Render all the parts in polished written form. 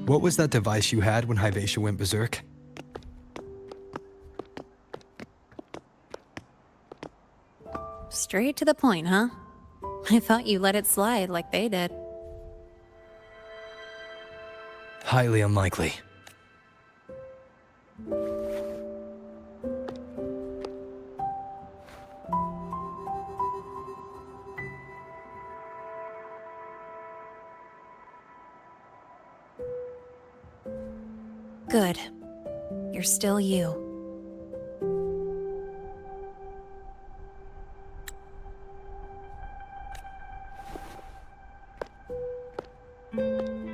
What was that device you had when Hyvatia went berserk? Straight to the point, huh? I thought you let it slide like they did. Highly unlikely. Good. You're still you.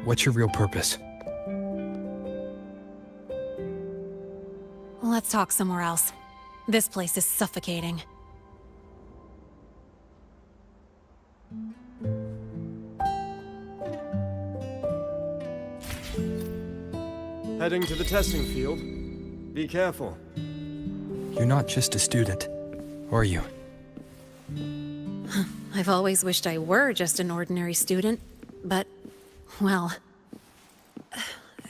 What's your real purpose? Let's talk somewhere else. This place is suffocating. Heading to the testing field. Be careful. You're not just a student, are you? I've always wished I were just an ordinary student, but, well...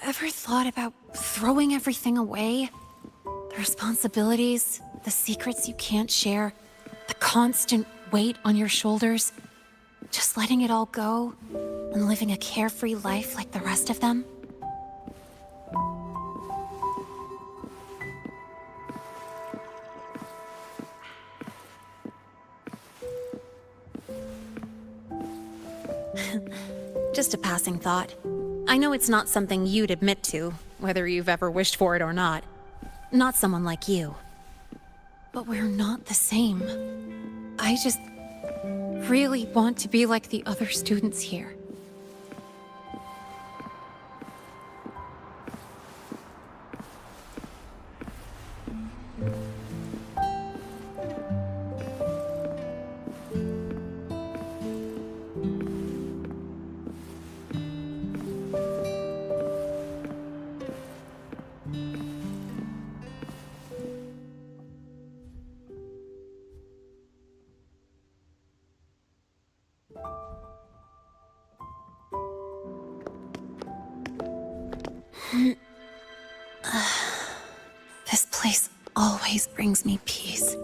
Ever thought about throwing everything away? The responsibilities, the secrets you can't share, the constant weight on your shoulders. Just letting it all go, and living a carefree life like the rest of them? Just a passing thought. I know it's not something you'd admit to, whether you've ever wished for it or not. Not someone like you. But we're not the same. I just really want to be like the other students here. This place always brings me peace.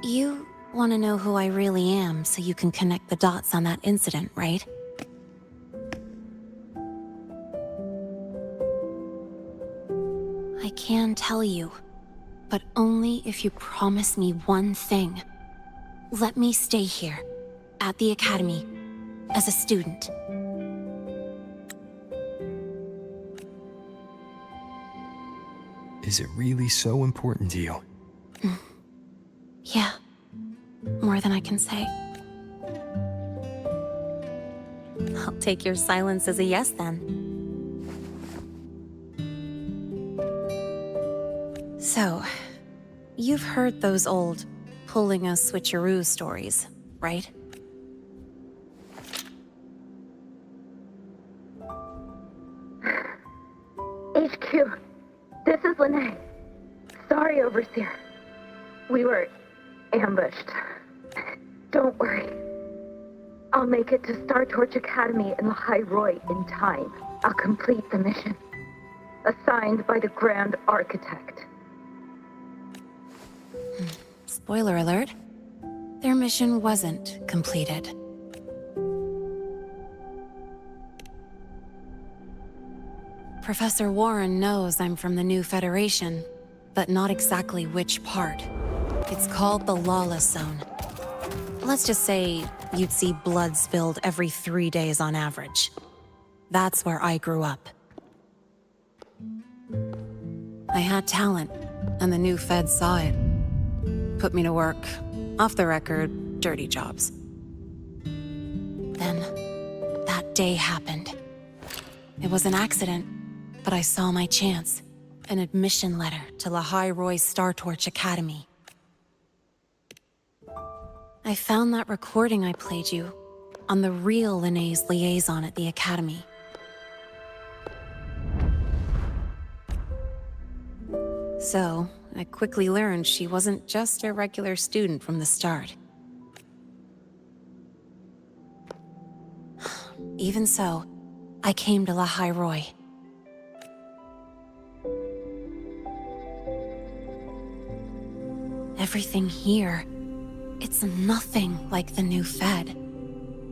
You want to know who I really am so you can connect the dots on that incident, right? I can tell you, but only if you promise me one thing. Let me stay here, at the Academy, as a student. Is it really so important to you? Yeah, more than I can say. I'll take your silence as a yes, then. So, you've heard those old pulling a switcheroo stories, right? HQ, this is Lene. Sorry, Overseer. We were ambushed. Don't worry. I'll make it to Star Torch Academy in the High Roy in time. I'll complete the mission. Assigned by the Grand Architect. Spoiler alert. Their mission wasn't completed. Professor Warren knows I'm from the new Federation, but not exactly which part. It's called the Lawless Zone. Let's just say you'd see blood spilled every 3 days on average. That's where I grew up. I had talent, and the new feds saw it. Put me to work, off the record, dirty jobs. Then, that day happened. It was an accident, but I saw my chance. An admission letter to La High Roy Star Torch Academy. I found that recording I played you on the real Lene's liaison at the Academy. So, I quickly learned she wasn't just a regular student from the start. even so, I came to La Roy. Everything here, it's nothing like the new Fed.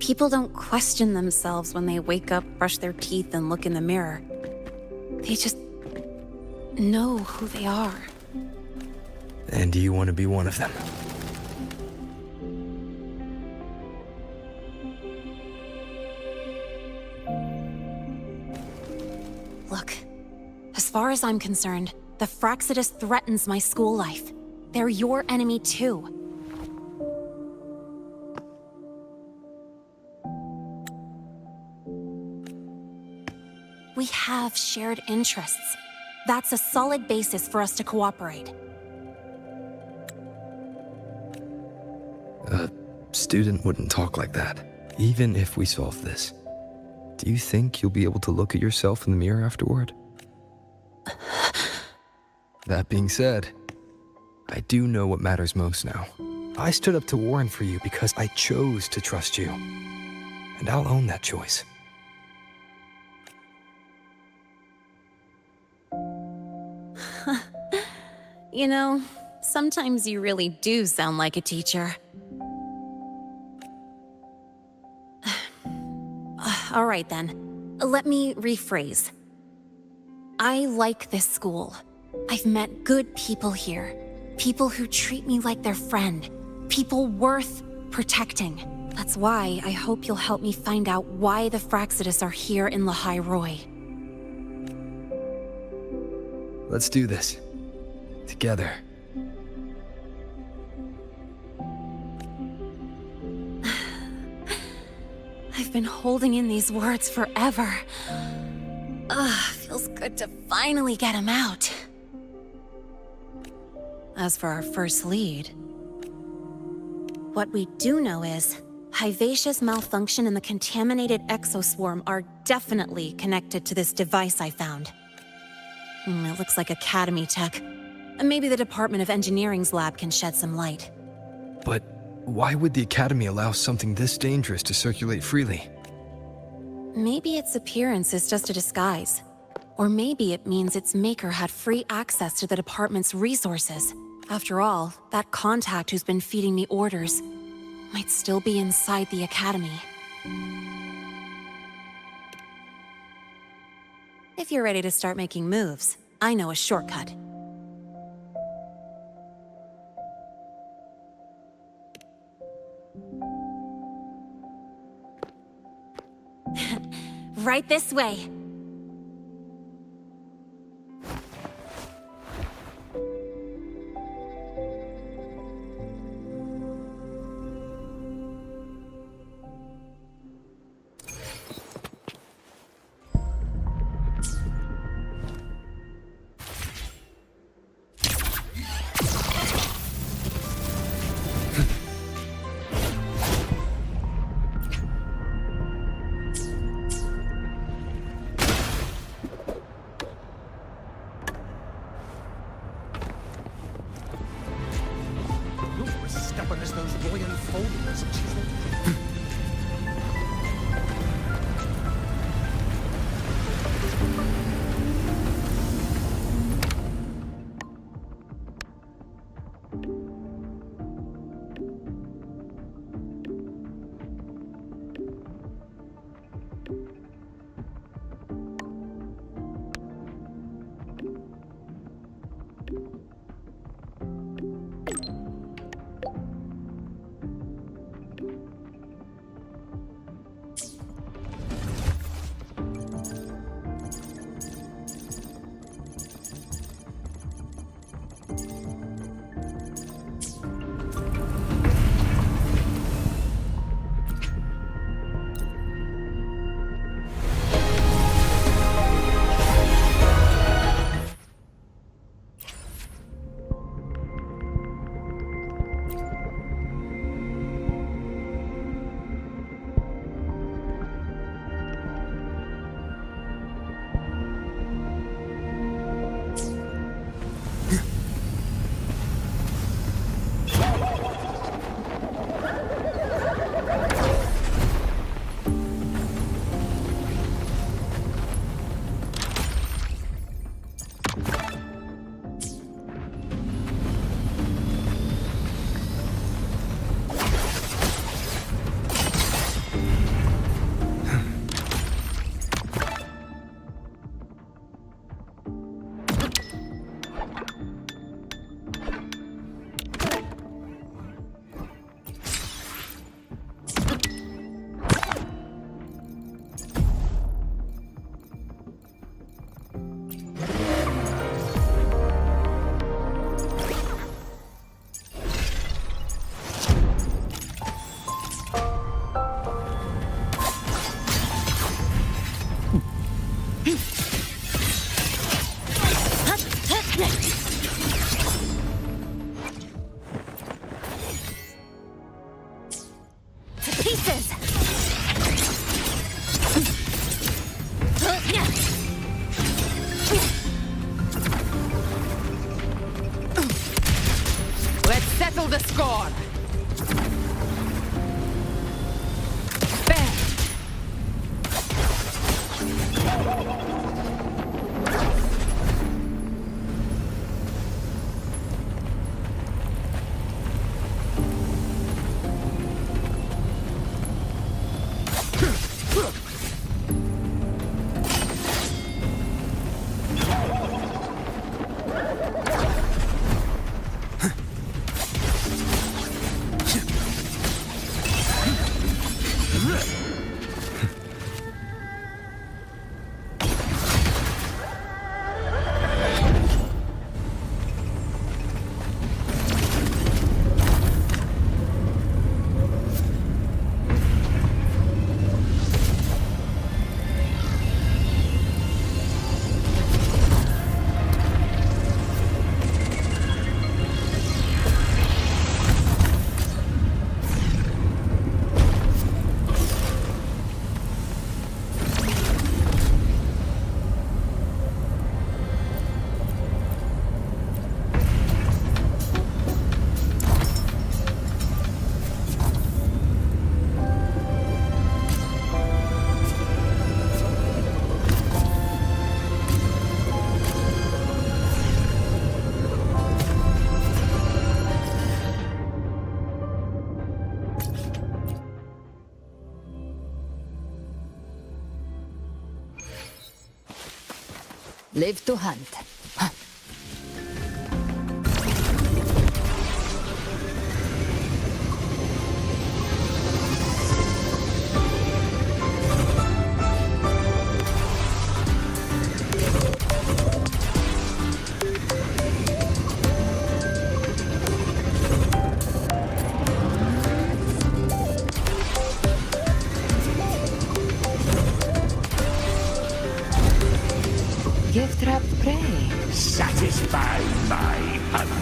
People don't question themselves when they wake up, brush their teeth, and look in the mirror. They just know who they are. And do you want to be one of them? Look, as far as I'm concerned, the Fraxidus threatens my school life. They're your enemy too. We have shared interests. That's a solid basis for us to cooperate. A student wouldn't talk like that, even if we solve this. Do you think you'll be able to look at yourself in the mirror afterward? That being said, I do know what matters most now. I stood up to Warren for you because I chose to trust you. And I'll own that choice. You know, sometimes you really do sound like a teacher. All right then, let me rephrase. I like this school. I've met good people here. People who treat me like their friend. People worth protecting. That's why I hope you'll help me find out why the Fraxidus are here in La Roy. Let's do this. Together. I've been holding in these words forever. Feels good to finally get them out. As for our first lead, what we do know is Hyvatia's malfunction and the contaminated exoswarm are definitely connected to this device I found. It looks like Academy tech. Maybe the Department of Engineering's lab can shed some light. But why would the Academy allow something this dangerous to circulate freely? Maybe its appearance is just a disguise. Or maybe it means its maker had free access to the department's resources. After all, that contact who's been feeding me orders might still be inside the Academy. If you're ready to start making moves, I know a shortcut. Right this way. Live to hunt. Gift wrap prey. Satisfy my hunger.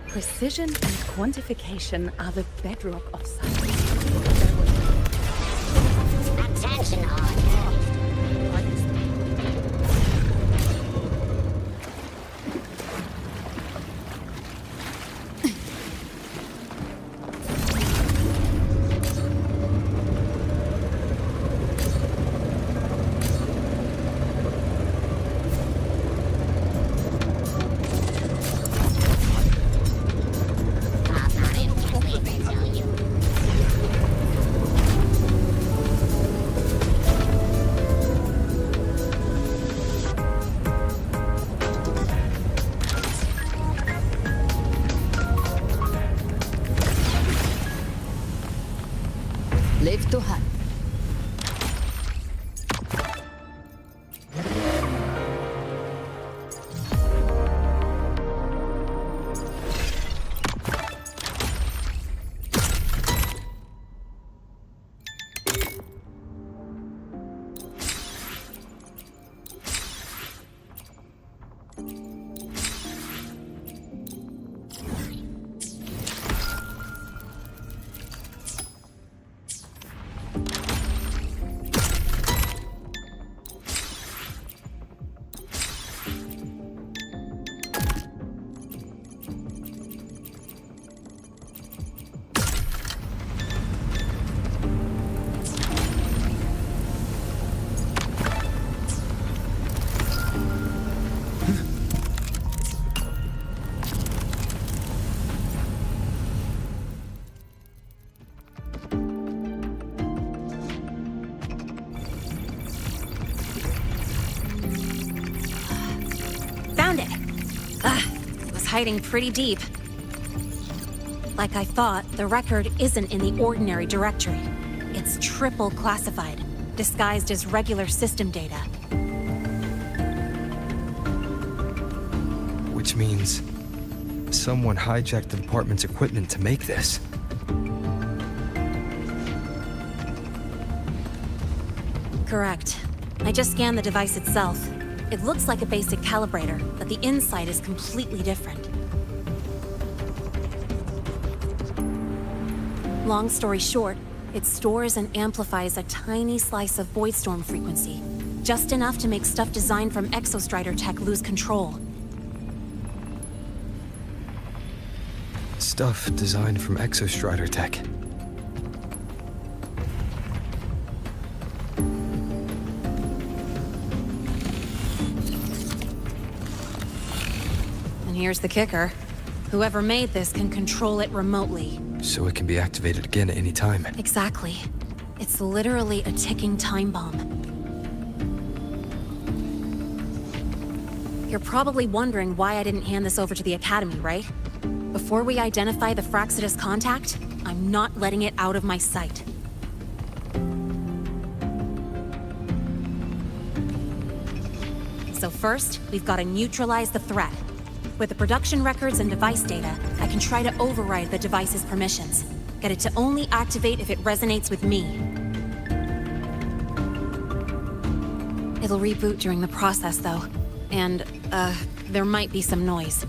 Precision and quantification are the bedrock of science. Attention all. It was hiding pretty deep. Like I thought, the record isn't in the ordinary directory. It's triple classified, disguised as regular system data. Which means someone hijacked the department's equipment to make this. Correct. I just scanned the device itself. It looks like a basic calibrator, but the inside is completely different. Long story short, it stores and amplifies a tiny slice of voidstorm frequency, just enough to make stuff designed from Exostrider tech lose control. Stuff designed from Exostrider tech. And here's the kicker. Whoever made this can control it remotely. So it can be activated again at any time. Exactly. It's literally a ticking time bomb. You're probably wondering why I didn't hand this over to the Academy, right? Before we identify the Fraxidus contact, I'm not letting it out of my sight. So first, we've got to neutralize the threat. With the production records and device data, I can try to override the device's permissions. Get it to only activate if it resonates with me. It'll reboot during the process, though. And, there might be some noise.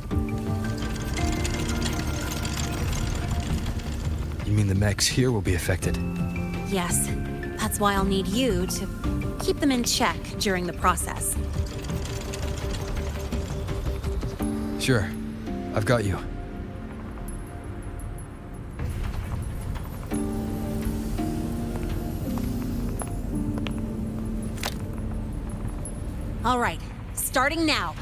You mean the mechs here will be affected? Yes. That's why I'll need you to keep them in check during the process. Sure. I've got you. All right, starting now.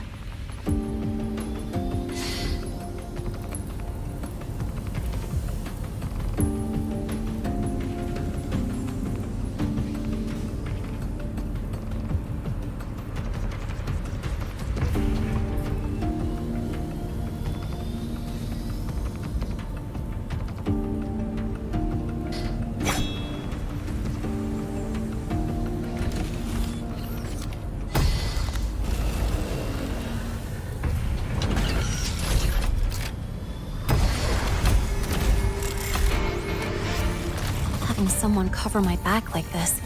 Having someone cover my back like this.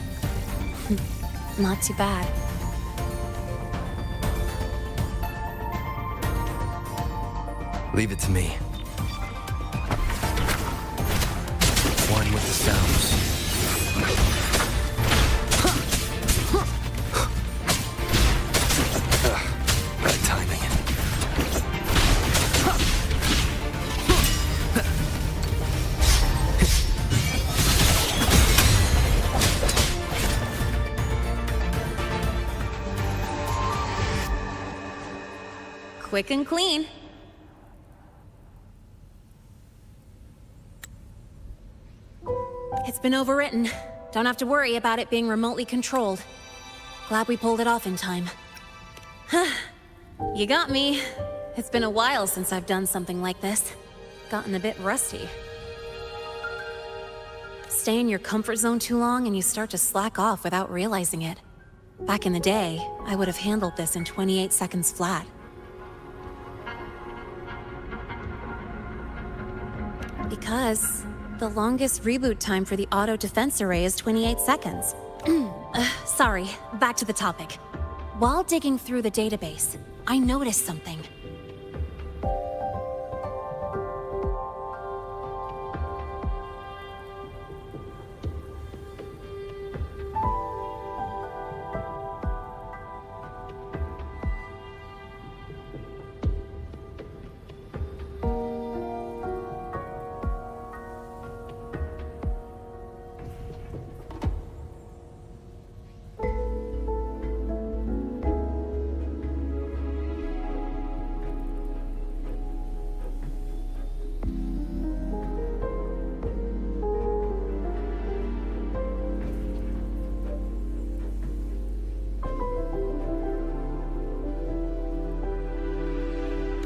Not too bad. Leave it to me. One with the sounds. Bad timing. Quick and clean. It's been overwritten. Don't have to worry about it being remotely controlled. Glad we pulled it off in time. You got me. It's been a while since I've done something like this. Gotten a bit rusty. Stay in your comfort zone too long and you start to slack off without realizing it. Back in the day, I would have handled this in 28 seconds flat. Because the longest reboot time for the auto defense array is 28 seconds. Sorry, back to the topic. While digging through the database, I noticed something.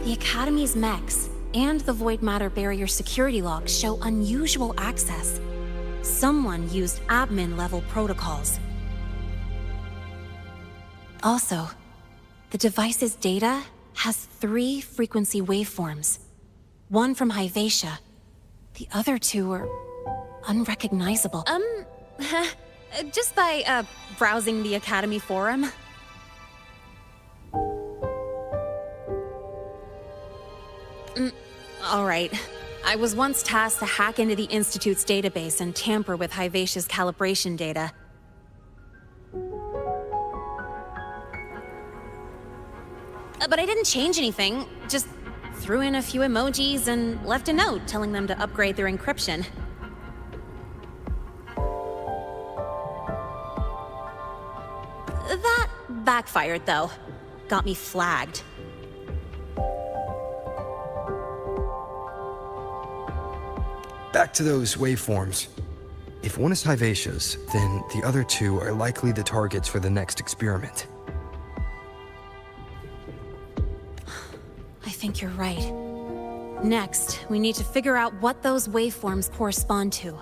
The Academy's mechs and the void matter barrier security logs show unusual access. Someone used admin-level protocols. Also, the device's data has 3 frequency waveforms. One from Hyvatia. The other 2 are unrecognizable. Just by, browsing the Academy forum. All right. I was once tasked to hack into the Institute's database and tamper with Hyvatia's calibration data. But I didn't change anything, just threw in a few emojis and left a note telling them to upgrade their encryption. That backfired, though. Got me flagged. Back to those waveforms. If one is Hyvatia's, then the other 2 are likely the targets for the next experiment. I think you're right. Next, we need to figure out what those waveforms correspond to.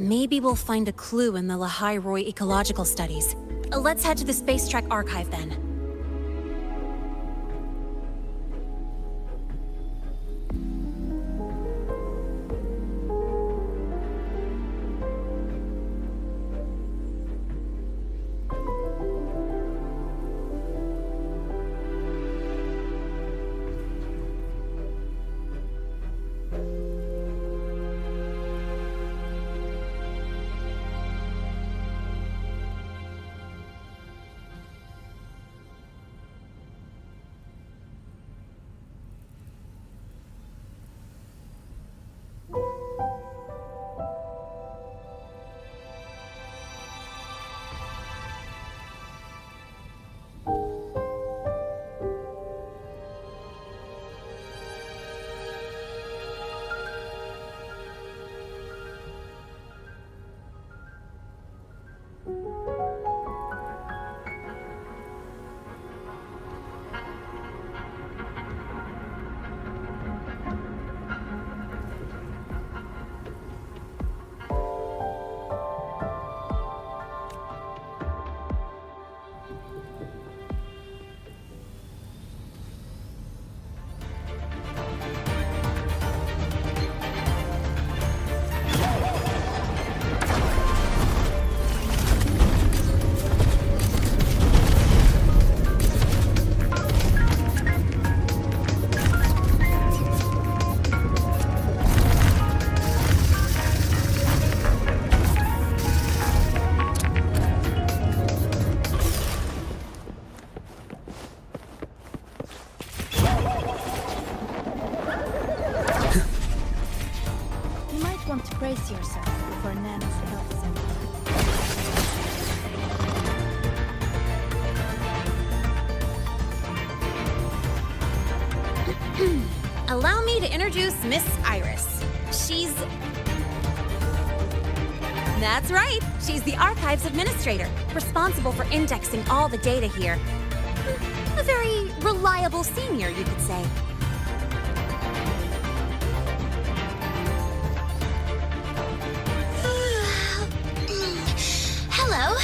Maybe we'll find a clue in the Lehigh Roy ecological studies. Let's head to the Space Trek archive then. Brace yourself before Nana's health center. Allow me to introduce Miss Iris. She's... That's right. She's the Archives Administrator, responsible for indexing all the data here. A very reliable senior, you could say. Hello,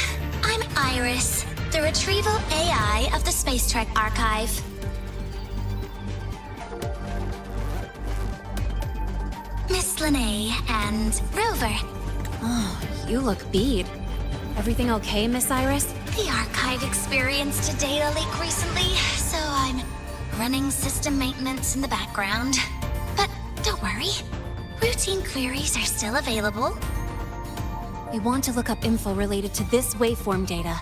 I'm Iris, the retrieval AI of the Space Trek Archive. Miss Lene and Rover. Oh, you look beat. Everything okay, Miss Iris? The Archive experienced a data leak recently, so I'm running system maintenance in the background. But don't worry, routine queries are still available. We want to look up info related to this waveform data.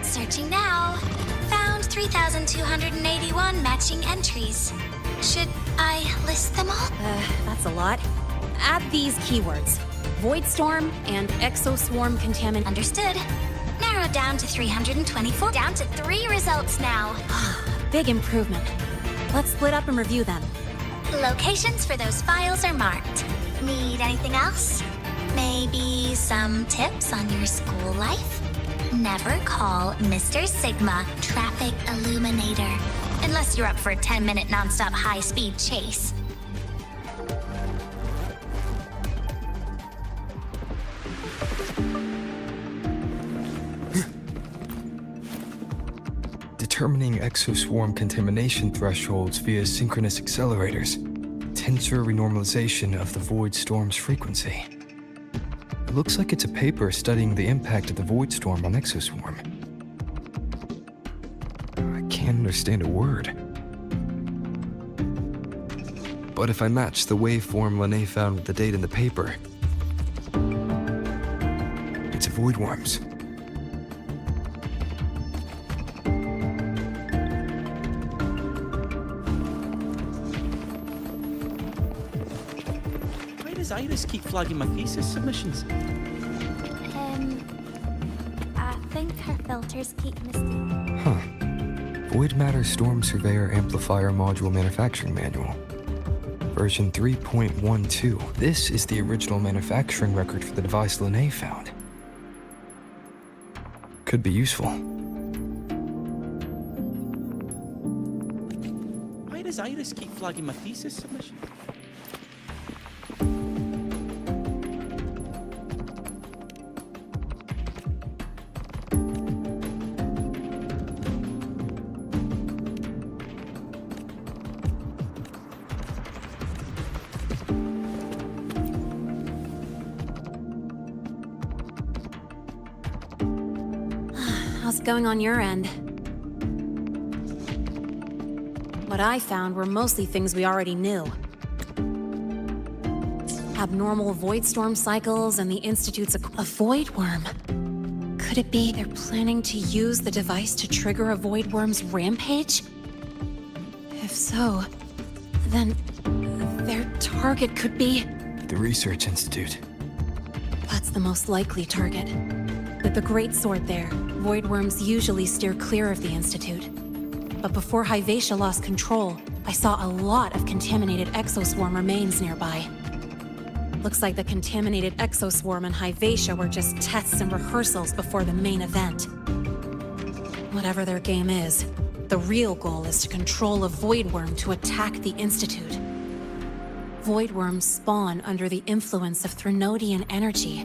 Searching now. Found 3,281 matching entries. Should I list them all? That's a lot. Add these keywords. Void Storm and Exoswarm Contaminant. Understood. Narrowed down to 324. Down to 3 results now. Big improvement. Let's split up and review them. Locations for those files are marked. Need anything else? Maybe some tips on your school life? Never call Mr. Sigma Traffic Illuminator. Unless you're up for a 10-minute nonstop high-speed chase. Determining exoswarm contamination thresholds via synchronous accelerators. Tensor renormalization of the void storm's frequency. It looks like it's a paper studying the impact of the void storm on exoswarm. I can't understand a word. But if I match the waveform Linné found with the date in the paper, it's void worms. Why does Iris keep flagging my thesis submissions? I think her filters keep misty. Huh. Void Matter Storm Surveyor Amplifier Module Manufacturing Manual. Version 3.12. This is the original manufacturing record for the device Linné found. Could be useful. Why does Iris keep flagging my thesis submissions? How's it going on your end? What I found were mostly things we already knew. Abnormal void storm cycles and the Institute's a void worm. Could it be they're planning to use the device to trigger a void worm's rampage? If so, then their target could be... The Research Institute. That's the most likely target. With the Great Sword there, void worms usually steer clear of the Institute. But before Hyvatia lost control, I saw a lot of contaminated exoswarm remains nearby. Looks like the contaminated exoswarm and Hyvatia were just tests and rehearsals before the main event. Whatever their game is, the real goal is to control a void worm to attack the Institute. Void worms spawn under the influence of Threnodian energy.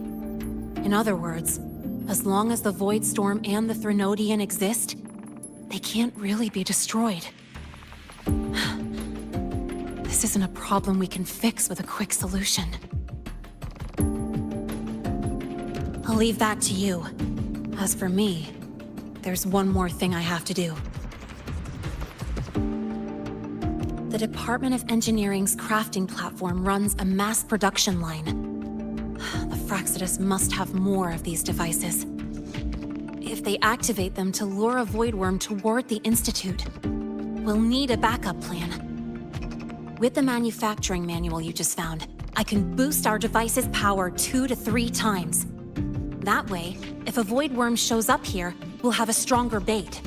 In other words, as long as the Void Storm and the Threnodian exist, they can't really be destroyed. This isn't a problem we can fix with a quick solution. I'll leave that to you. As for me, there's one more thing I have to do. The Department of Engineering's crafting platform runs a mass production line. The Fraxidus must have more of these devices. If they activate them to lure a void worm toward the Institute, we'll need a backup plan. With the manufacturing manual you just found, I can boost our device's power 2 to 3 times. That way, if a void worm shows up here, we'll have a stronger bait.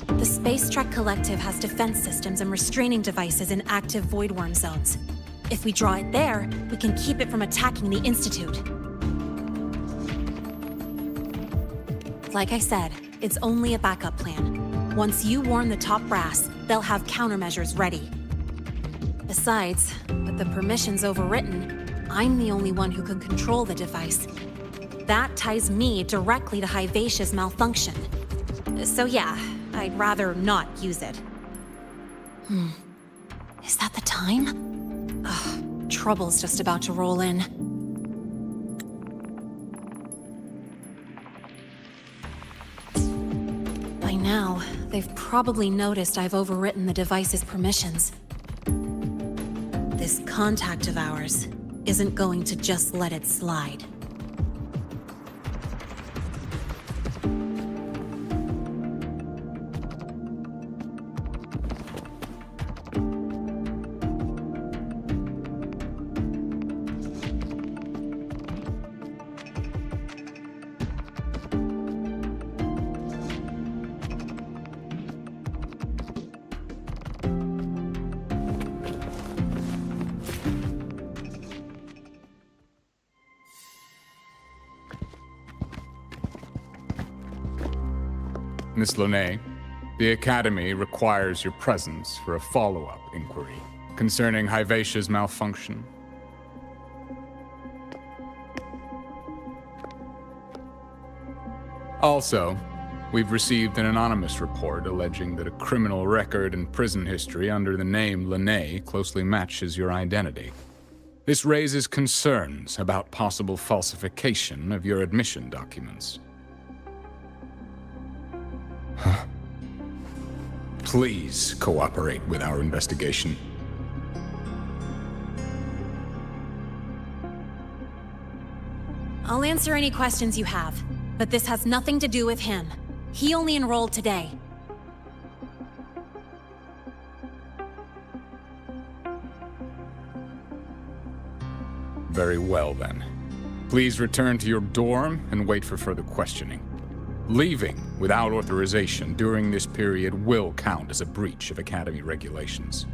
The Space Trek Collective has defense systems and restraining devices in active void worm zones. If we draw it there, we can keep it from attacking the Institute. Like I said, it's only a backup plan. Once you warn the top brass, they'll have countermeasures ready. Besides, with the permissions overwritten, I'm the only one who can control the device. That ties me directly to Hyvatia's malfunction. So yeah, I'd rather not use it. Is that the time? Ugh, trouble's just about to roll in. By now, they've probably noticed I've overwritten the device's permissions. This contact of ours isn't going to just let it slide. Miss Lene, the Academy requires your presence for a follow-up inquiry concerning Hyvatia's malfunction. Also, we've received an anonymous report alleging that a criminal record and prison history under the name Lene closely matches your identity. This raises concerns about possible falsification of your admission documents. Huh? Please cooperate with our investigation. I'll answer any questions you have, but this has nothing to do with him. He only enrolled today. Very well, then. Please return to your dorm and wait for further questioning. Leaving without authorization during this period will count as a breach of Academy regulations.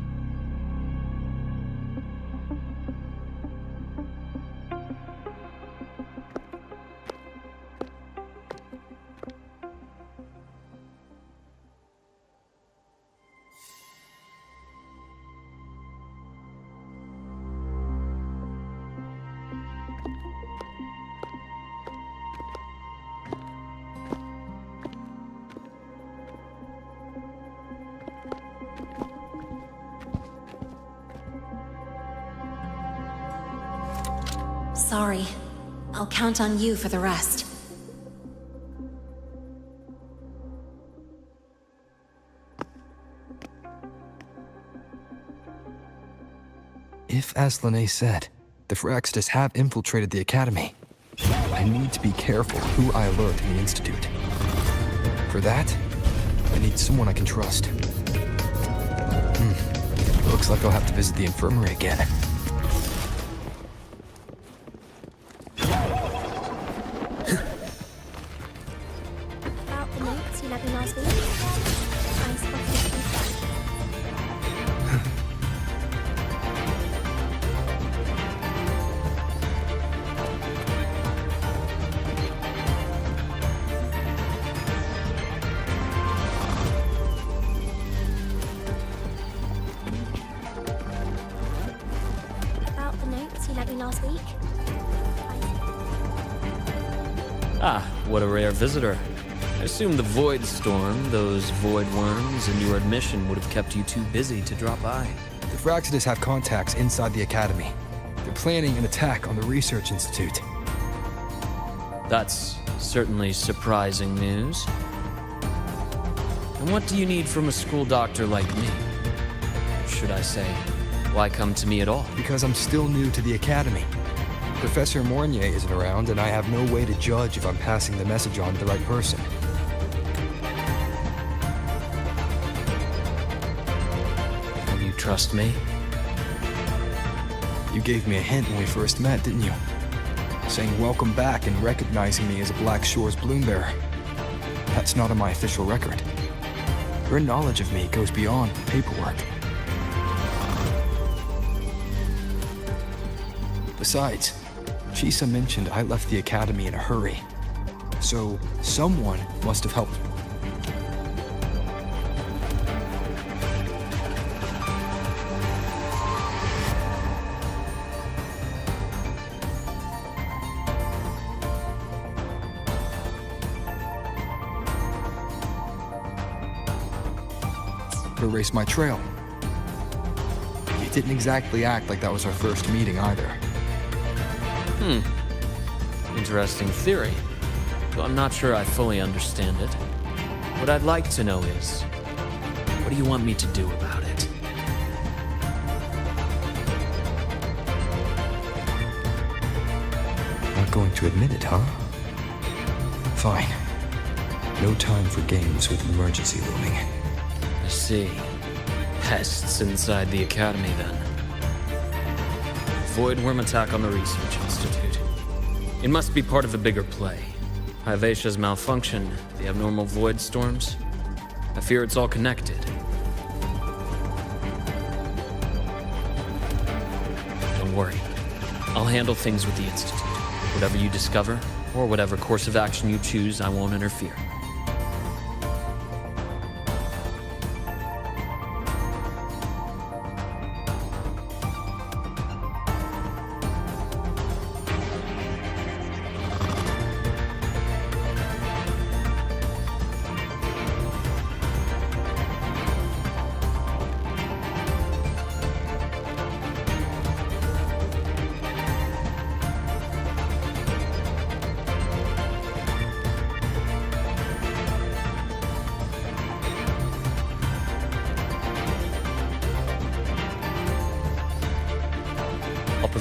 Sorry. I'll count on you for the rest. If, as Lene said, the Phyrexidus have infiltrated the Academy, I need to be careful who I alert in the Institute. For that, I need someone I can trust. Looks like I'll have to visit the infirmary again. About the notes you left me last week, I spotted a feedback. About the notes you left me last week. Ah, what a rare visitor. I assume the Void Storm, those Void Worms, and your admission would have kept you too busy to drop by. The Phyrexidus have contacts inside the Academy. They're planning an attack on the Research Institute. That's certainly surprising news. And what do you need from a school doctor like me? Should I say, why come to me at all? Because I'm still new to the Academy. Professor Mornier isn't around, and I have no way to judge if I'm passing the message on to the right person. And you trust me? You gave me a hint when we first met, didn't you? Saying welcome back and recognizing me as a Black Shores bloom bearer. That's not on my official record. Your knowledge of me goes beyond paperwork. Besides, Chisa mentioned I left the Academy in a hurry. So, someone must have helped. To erase my trail. You didn't exactly act like that was our first meeting either. Interesting theory. Though I'm not sure I fully understand it. What I'd like to know is, what do you want me to do about it? Not going to admit it, huh? Fine. No time for games with an emergency looming. I see. Pests inside the Academy, then. Void Worm attack on the Research Institute. It must be part of a bigger play. Hyvatia's malfunction, the abnormal Void Storms. I fear it's all connected. Don't worry. I'll handle things with the Institute. Whatever you discover, or whatever course of action you choose, I won't interfere.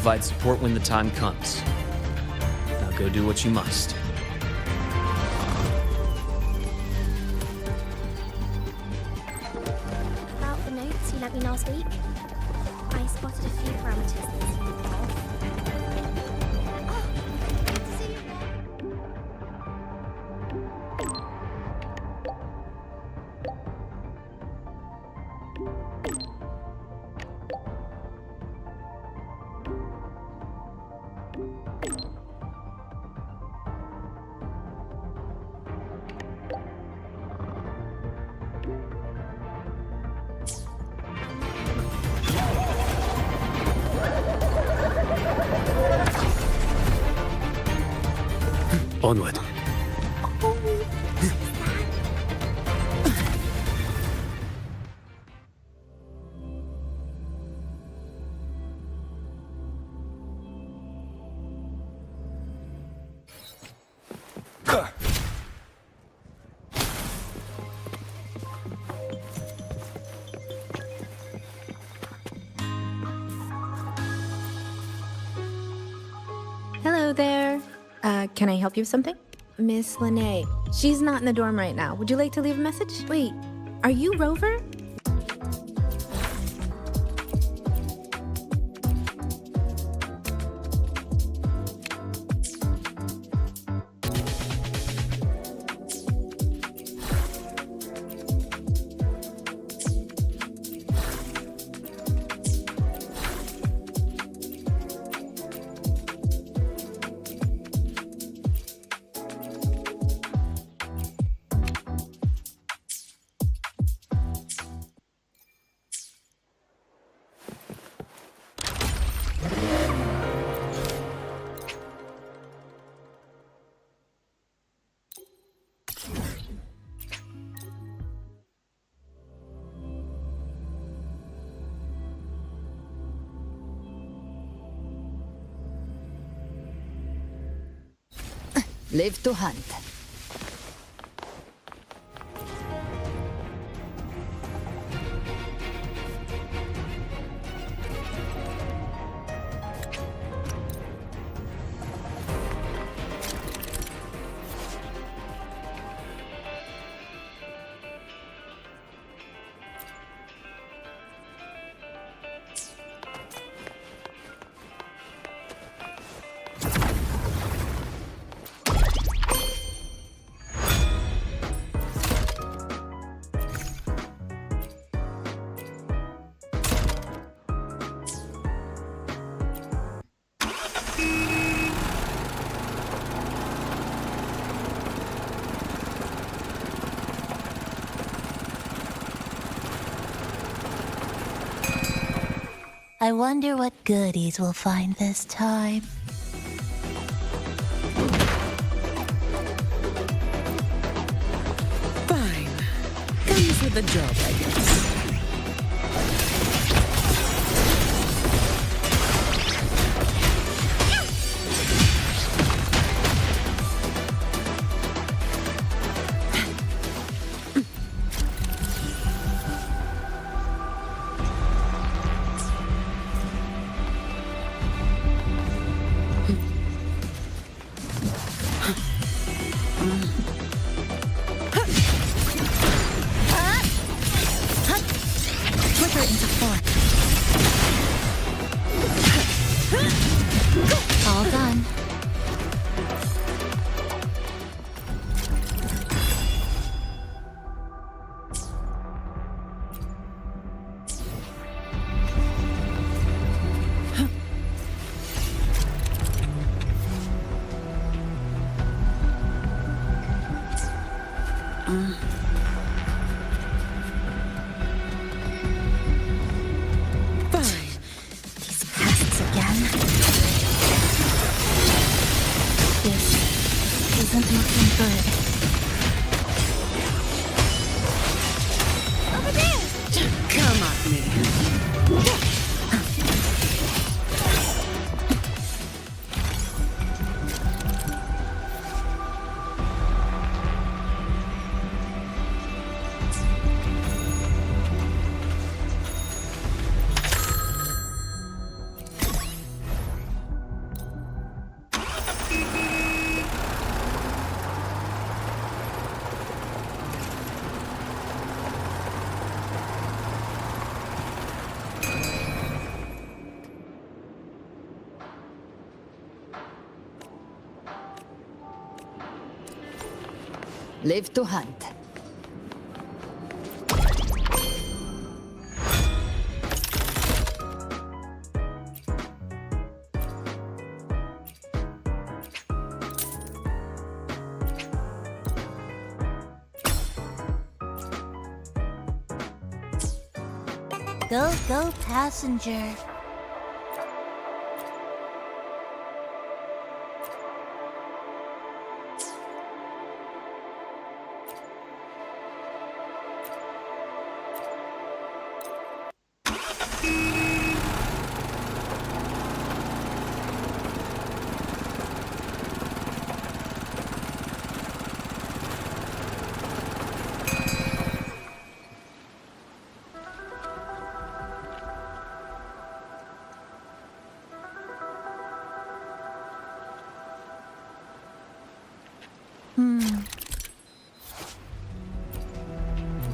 provide support when the time comes. Now go do what you must. About the notes you lent me last week, I spotted a few parameters that seem off. Oh, good to see you again. Onward. Hello there. Can I help you with something? Miss Lene. She's not in the dorm right now. Would you like to leave a message? Wait, are you Rover? Live to hunt. I wonder what goodies we'll find this time. Fine. Comes with the job, I guess. All done. Isn't looking good. Over there! Come at me. Live to hunt. Go, go, passenger.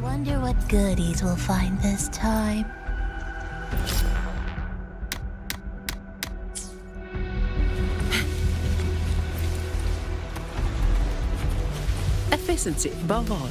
Wonder what goodies we'll find this time. Efficiency above all.